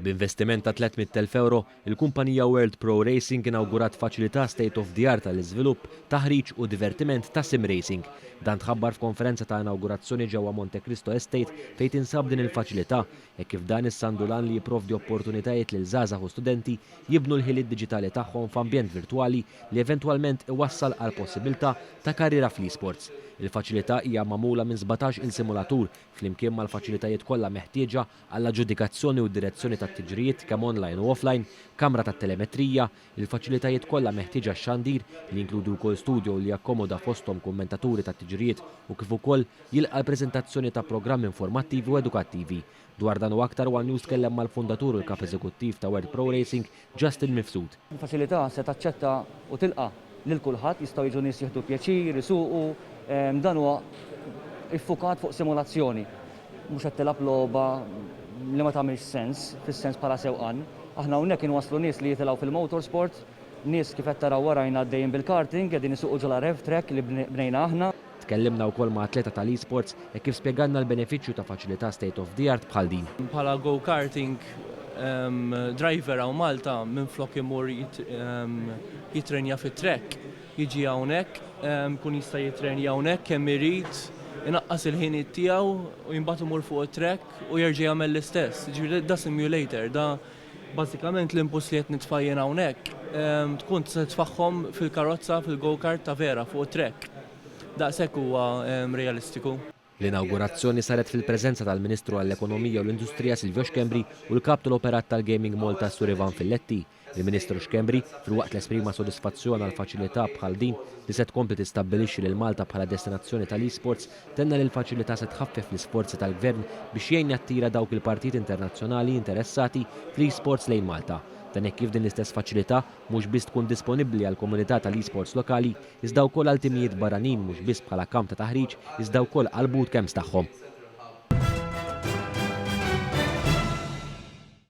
B'investiment ta' 300,000 euro, il-kumpanija World Pro Racing inawgurat faċilità state of the art tal-iżvilupp, taħriġ u divertiment ta' sim racing. Dan tħabbar f'konferenza ta' inaugurazzjoni ġewwa Monte Cristo Estate fejn tinsab din il-faċilità e kif dan is-sandulan li jipprovdi opportunitajiet lil żgħażagħ u studenti jibnu l-ħiliet diġitali tagħhom f'ambjent virtwali li eventwalment iwassal għal possibilità ta' karriera fl-esports. Il-faċilità hija magħmula minn 17 il-simulatur flimkien mal-faċilitajiet kollha meħtieġa għall aġġudikazzjoni u direzzjoni tat-tiġrijiet kemm online u offline, kamra tat-telemetrija, il-faċilitajiet kollha meħtieġa x-xandir li jinkludu wkoll studio li jakkomoda fosthom kummentaturi tat-tiġrijiet u kif ukoll jilqa' preżentazzjoni ta' programmi informattivi u edukattivi. Dwar dan u aktar One News tkellem mal-fundatur u l-kap eżekuttiv ta' World Pro Racing, Justin Mifsud. Il-faċilità se taċċetta u tilqa' lil kulħadd jistgħu jiġu nies jieħdu pjaċir, isuqu, dan huwa iffukat fuq simulazzjoni. Mhux qed tilab logħba li ma tagħmilx sens, fis-sens bħala sewqan. Aħna hawnhekk inwasslu nies li jitilgħu fil-motorsport, nies kif qed taraw warajna għaddejjin bil-karting, qegħdin isuqu ġola rev track li bnejna aħna. Tkellimna wkoll ma' atleta tal-esports e kif spjegalna l-benefiċċju ta' faċilità state of the art bħal din. Bħala go-karting driver għaw Malta minflok imur jitrenja fit-trek, jiġi hawnhekk, kun jista' jitrenja hawnhekk kemm irid, inaqqas il-ħiniet tiegħu u jimbagħad imur fuq it-trek u jerġa' jagħmel l-istess. Ġifieri da simulator, da bażikament l-impuls li qed nitfajjen hawnhekk tkun se tfaħħom fil-karozza fil-go-kart ta' vera fuq it-trek. Daqshekk huwa realistiku. L-inaugurazzjoni saret fil-preżenza tal-Ministru għall-Ekonomija u l-Industrija Silvio Xkembri u l-kap tal-operat tal-Gaming Malta Sur Ivan Filletti. Il-Ministru Xkembri filwaqt l-esprima sodisfazzjon għal faċilità bħal din li se tkompli tistabbilixxi lil Malta bħala destinazzjoni tal-esports tenna li l-faċilità se tħaffef l-isforzi tal-Gvern biex jgħin jattira dawk il-partit internazzjonali interessati fl-esports lejn Malta. Dan hekk kif din l-istess faċilità mhux biss tkun disponibbli għall komunità tal-esports lokali, iżda wkoll għal timijiet barranin mhux biss bħala kamp ta' taħriġ, iżda wkoll għal bootcamps tagħhom.